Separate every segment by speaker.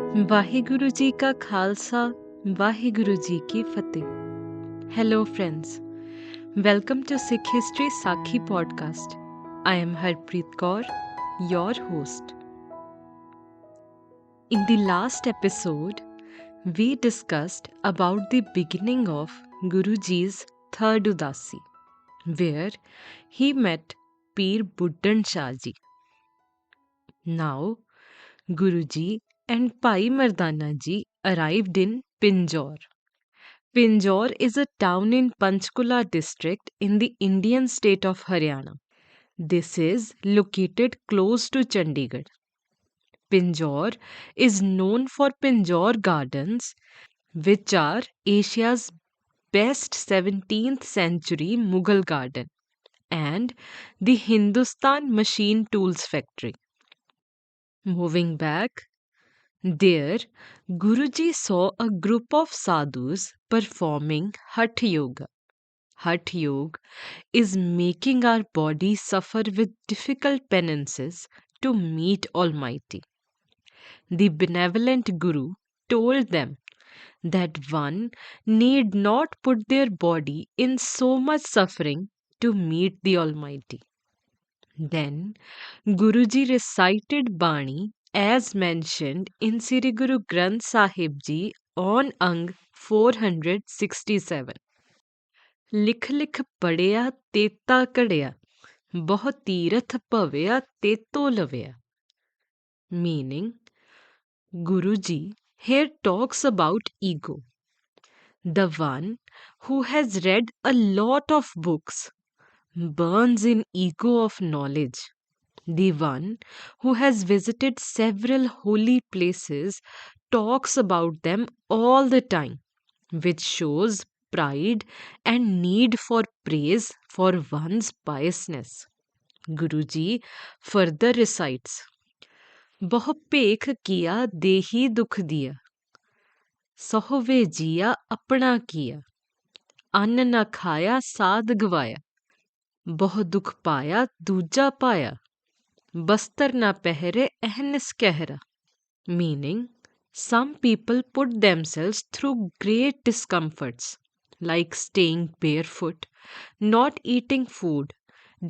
Speaker 1: वाहिगुरु जी का खालसा वाहिगुरु जी की फतेह. Hello friends, welcome to Sikh History Sakhi podcast. I am Harpreet Kaur, your host. In the last episode, we discussed about the beginning of Guru Ji's third Udasi, where he met Peer Buddan Shah Ji. Now, Guruji and Pai Mardana Ji arrived in Pinjore. Pinjore is a town in Panchkula district in the Indian state of Haryana. This is located close to Chandigarh. Pinjore is known for Pinjore Gardens, which are Asia's best 17th century Mughal garden, and the Hindustan Machine Tools Factory. Moving back, there, Guruji saw a group of sadhus performing Hatha Yoga. Hatha Yoga is making our body suffer with difficult penances to meet Almighty. The benevolent Guru told them that one need not put their body in so much suffering to meet the Almighty. Then Guruji recited Bani as mentioned in Sri Guru Granth Sahib Ji on Ang 467. ਲਿਖ ਲਿਖ ਪੜਿਆ ਤੇਤਾ ਘੜਿਆ ਬਹੁ ਤੀਰਥ Bhavya ਤੇਤੋ ਲਵਿਆ. Meaning, Guruji here talks about ego. The one who has read a lot of books burns in ego of knowledge. The one who has visited several holy places talks about them all the time, which shows pride and need for praise for one's piousness. Guruji further recites, ਬਹੁ ਭੇਖ ਕੀਆ ਦੇਹੀ ਦੁਖ ਦਿਆ ਸਹੁਵੇ ਜੀਆ ਆਪਣਾ ਕੀਆ ਅੰਨ ਨਾ ਖਾਇਆ ਸਾਧ ਗਵਾਇਆ ਬਹੁ ਦੁਖ ਪਾਇਆ ਦੂਜਾ ਪਾਇਆ ਬਸਤਰ ਨਾ ਪਹਿਰੇ ਅਹਨਿਸ ਕਹਿਰਾ. Meaning, some people put themselves through great discomforts like staying barefoot, not eating food,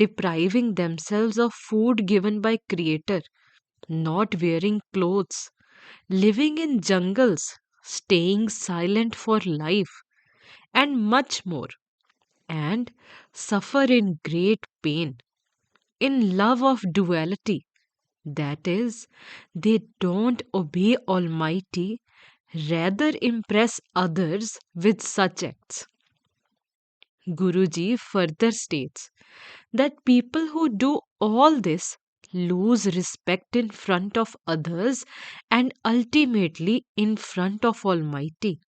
Speaker 1: depriving themselves of food given by Creator, not wearing clothes, living in jungles, staying silent for life, and much more, and suffer in great pain, in love of duality. That is, they don't obey Almighty, rather impress others with such acts. Guruji further states that people who do all this lose respect in front of others and ultimately in front of Almighty.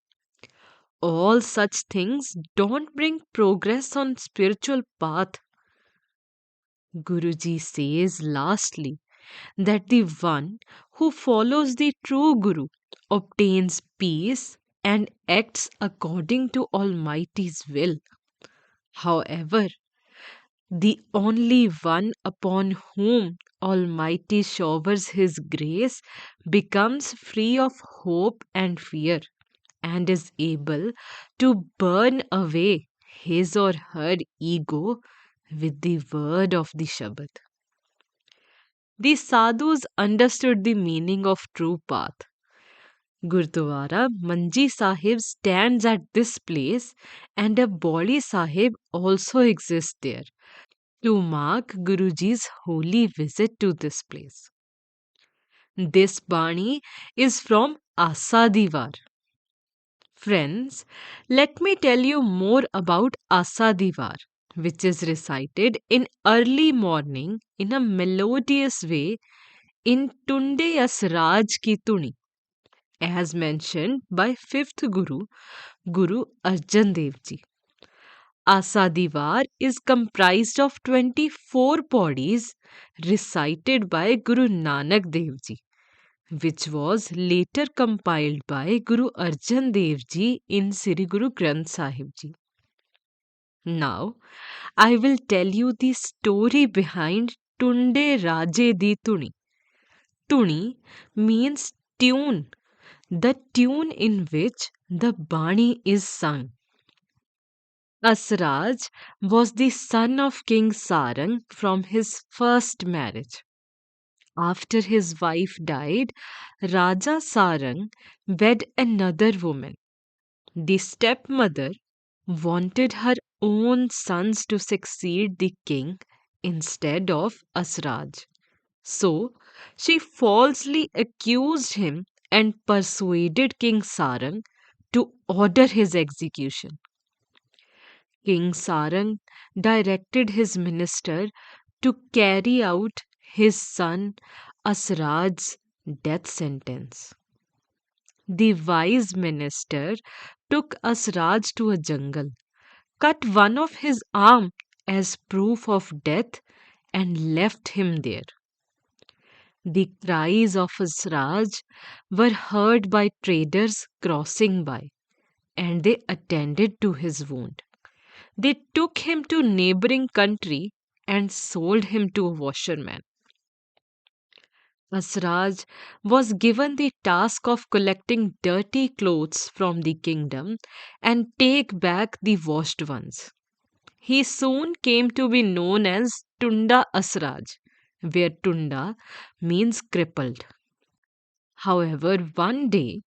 Speaker 1: All such things don't bring progress on spiritual path. Guruji says lastly that the one who follows the true Guru obtains peace and acts according to Almighty's will. However, the only one upon whom Almighty showers His grace becomes free of hope and fear and is able to burn away his or her ego with the word of the Shabad. The sadhus understood the meaning of true path. Gurdwara Manji Sahib stands at this place and a Body Sahib also exists there to mark Guruji's holy visit to this place. This Bani is from Asa di Vaar. Friends, let me tell you more about Asa di Vaar, which is recited in early morning in a melodious way in Tundey Raj ki Dhuni, as mentioned by 5th Guru, Guru Arjan Dev Ji. Asa di Vaar is comprised of 24 bodies recited by Guru Nanak Dev Ji, which was later compiled by Guru Arjan Dev Ji in Sri Guru Granth Sahib Ji. Now, I will tell you the story behind Tundey rajey di Dhuni. Dhuni means tune the tune in which the bani is sung. Asraj was the son of King Sarang from his first marriage. After his wife died, Raja Sarang wed another woman. The stepmother wanted her own sons to succeed the king instead of Asraj. So she falsely accused him and persuaded King Sarang to order his execution. King Sarang directed his minister to carry out his son Asraj's death sentence. The wise minister took Asraj to a jungle, cut one of his arm as proof of death, and left him there. The cries of Asraj were heard by traders crossing by, and they attended to his wound. They took him to neighboring country and sold him to a washerman. Asraj was given the task of collecting dirty clothes from the kingdom and take back the washed ones. He soon came to be known as Tunda Asraj, where Tunda means crippled. However, one day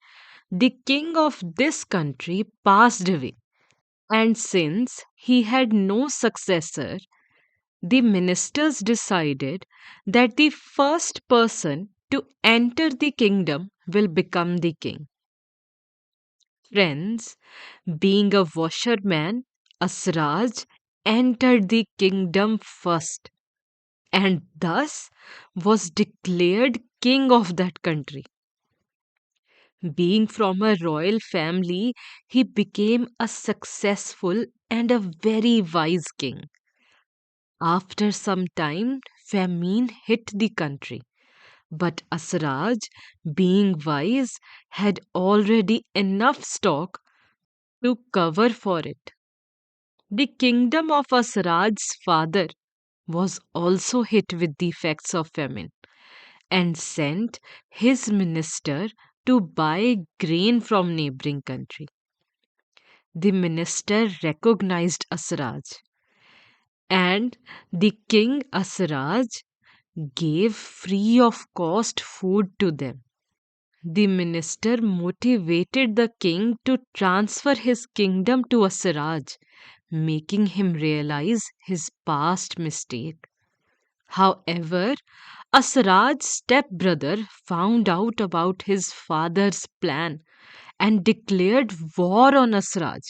Speaker 1: the king of this country passed away, and since he had no successor, the ministers decided that the first person to enter the kingdom will become the king. Friends, being a washerman, Asraj entered the kingdom first and thus was declared king of that country. Being from a royal family, he became a successful and a very wise king. After some time, famine hit the country, but Asraj, being wise, had already enough stock to cover for it. The kingdom of Asraj's father was also hit with the effects of famine and sent his minister to buy grain from neighboring country. The minister recognized Asraj, and the king Asraj gave free of cost food to them. The minister motivated the king to transfer his kingdom to Asraj, making him realize his past mistake. However, Asraj's stepbrother found out about his father's plan and declared war on Asraj.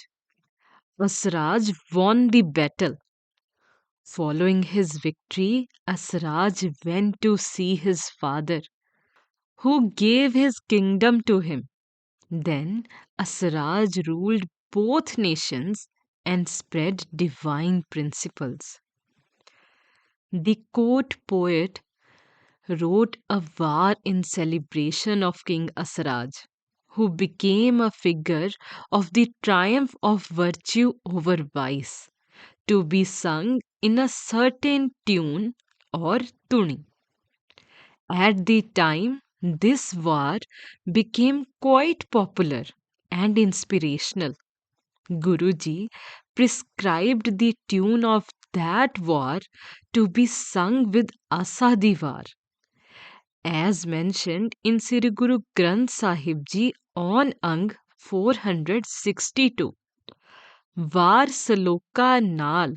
Speaker 1: Asraj won the battle. Following his victory, Asraj went to see his father, who gave his kingdom to him. Then Asraj ruled both nations and spread divine principles. The court poet wrote a var in celebration of King Asraj, who became a figure of the triumph of virtue over vice, to be sung in a certain tune or dhuni. At the time, this var became quite popular and inspirational. Guruji prescribed the tune of that var to be sung with Asa di Vaar, as mentioned in Sri Guru Granth Sahib Ji on Ang 462. वार सलोका नाल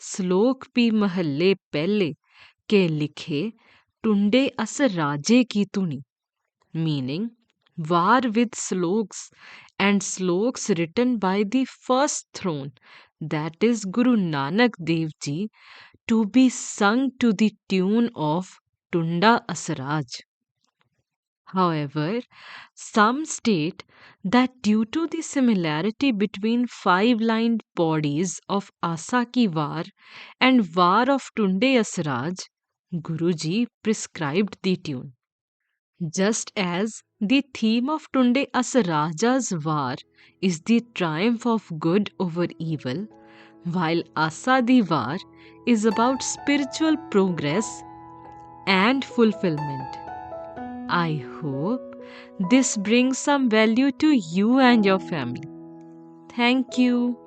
Speaker 1: श्लोक भी महल्ले पहले के लिखे टुंडे अस राजे की धुनी, meaning war with sloks and sloks written by the first throne, that is Guru Nanak Dev Ji, to be sung to the tune of Tunda Asraj. However, some state that due to the similarity between five-lined bodies of Asa ki Vaar and Vaar of Tunde Asraj, Guruji prescribed the tune. Just as the theme of Tunde Asraja's Vaar is the triumph of good over evil, while Asa di Vaar is about spiritual progress and fulfillment. I hope this brings some value to you and your family. Thank you.